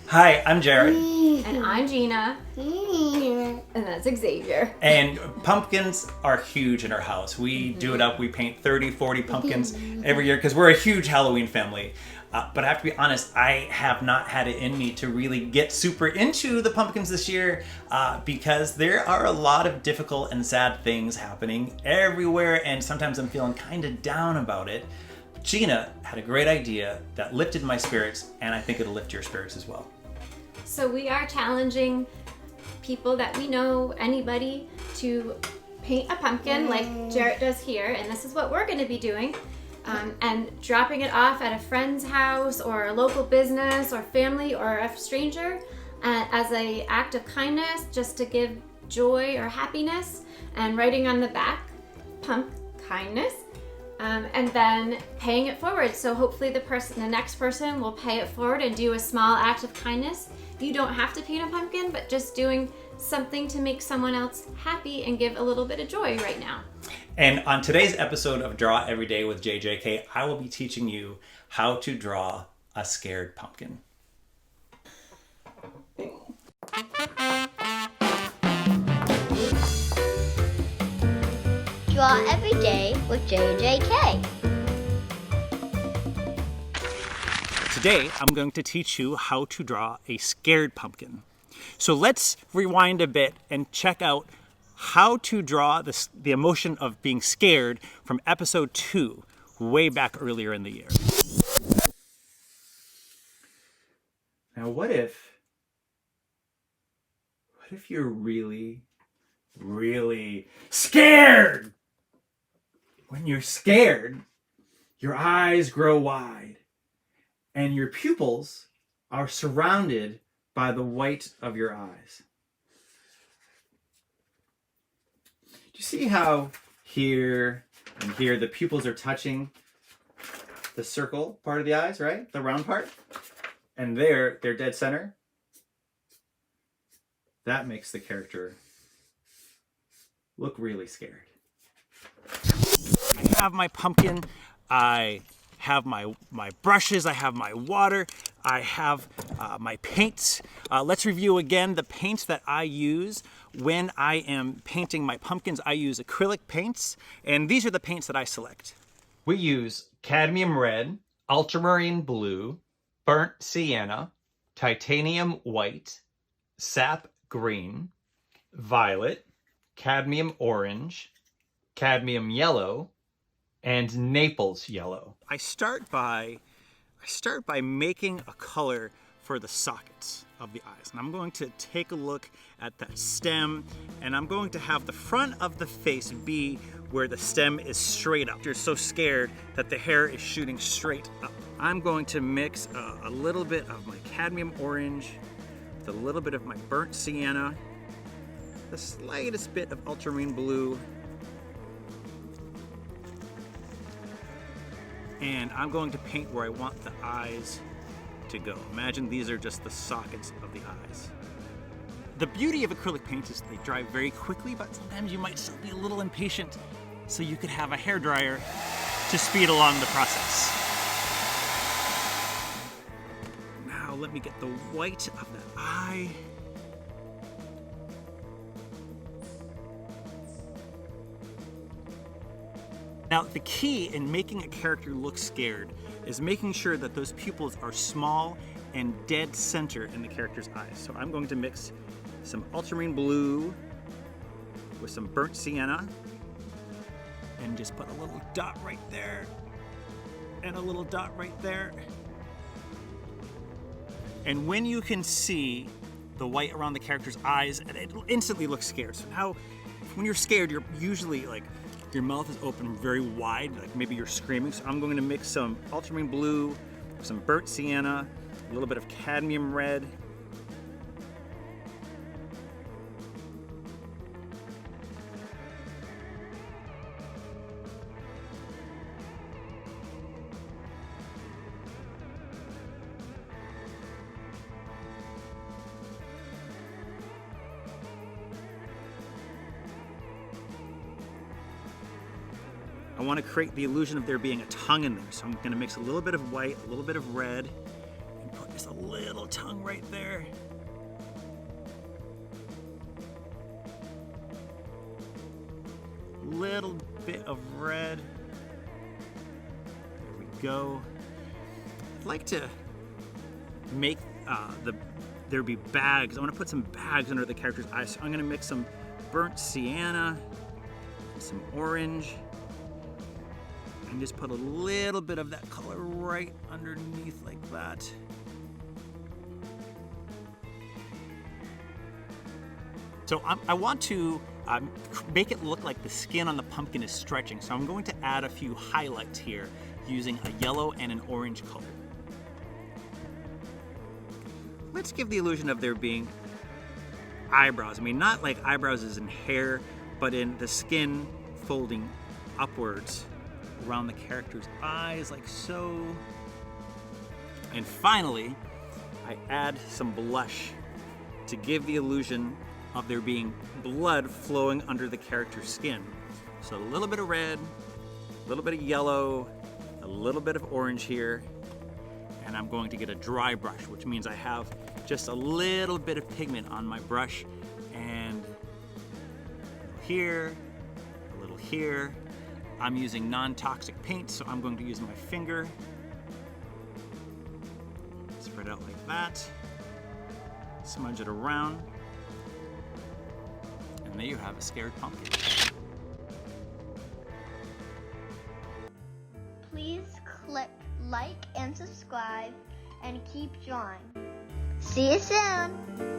Hi, I'm Jarrett. And I'm Gina. And that's Xavier. And pumpkins are huge in our house. We do it up. We paint 30, 40 pumpkins every year because we're a huge Halloween family. But I have to be honest, I have not had it in me to really get super into the pumpkins this year because there are a lot of difficult and sad things happening everywhere, and sometimes I'm feeling kind of down about it. Gina had a great idea that lifted my spirits, and I think it'll lift your spirits as well. So we are challenging people that we know, anybody, to paint a pumpkin like Jarrett does here, and this is what we're going to be doing. And dropping it off at a friend's house or a local business or family or a stranger as an act of kindness, just to give joy or happiness, and writing on the back, pump kindness, and then paying it forward. So hopefully the next person will pay it forward and do a small act of kindness. You don't have to paint a pumpkin, but just doing something to make someone else happy and give a little bit of joy right now. And on today's episode of Draw Every Day with JJK, I will be teaching you how to draw a scared pumpkin. Draw Every Day with JJK. Today, I'm going to teach you how to draw a scared pumpkin. So let's rewind a bit and check out how to draw the emotion of being scared from episode 2, way back earlier in the year. Now, what if you're really, really scared? When you're scared, your eyes grow wide and your pupils are surrounded by the white of your eyes. Do you see how here and here the pupils are touching the circle part of the eyes, right? The round part? And they're dead center. That makes the character look really scared. I have my pumpkin. I have my brushes, I have my water, I have my paints. Let's review again the paints that I use when I am painting my pumpkins. I use acrylic paints, and these are the paints that I select. We use cadmium red, ultramarine blue, burnt sienna, titanium white, sap green, violet, cadmium orange, cadmium yellow, and Naples yellow. I start by making a color for the sockets of the eyes. And I'm going to take a look at that stem, and I'm going to have the front of the face be where the stem is straight up. You're so scared that the hair is shooting straight up. I'm going to mix a little bit of my cadmium orange with a little bit of my burnt sienna, the slightest bit of ultramarine blue, and I'm going to paint where I want the eyes to go. Imagine these are just the sockets of the eyes. The beauty of acrylic paints is they dry very quickly, but sometimes you might still be a little impatient, so you could have a hairdryer to speed along the process. Now let me get the white of that eye. Now, the key in making a character look scared is making sure that those pupils are small and dead center in the character's eyes. So I'm going to mix some ultramarine blue with some burnt sienna and just put a little dot right there and a little dot right there. And when you can see the white around the character's eyes, it instantly looks scared. So now, when you're scared, you're usually like, your mouth is open very wide, like maybe you're screaming. So I'm going to mix some ultramarine blue, some burnt sienna, a little bit of cadmium red. I want to create the illusion of there being a tongue in there. So I'm going to mix a little bit of white, a little bit of red, and put just a little tiny tongue right there. Little bit of red. There we go. I'd like to make there be bags. I want to put some bags under the character's eyes. So I'm going to mix some burnt sienna, some orange, and just put a little bit of that color right underneath like that. So I want to make it look like the skin on the pumpkin is stretching. So I'm going to add a few highlights here using a yellow and an orange color. Let's give the illusion of there being eyebrows. I mean, not like eyebrows as in hair, but in the skin folding upwards around the character's eyes, like so. And finally, I add some blush to give the illusion of there being blood flowing under the character's skin. So a little bit of red, a little bit of yellow, a little bit of orange here, and I'm going to get a dry brush, which means I have just a little bit of pigment on my brush, and here, a little here. I'm using non-toxic paint, so I'm going to use my finger. Spread out like that. Smudge it around. And there you have a scared pumpkin. Please click like and subscribe and keep drawing. See you soon!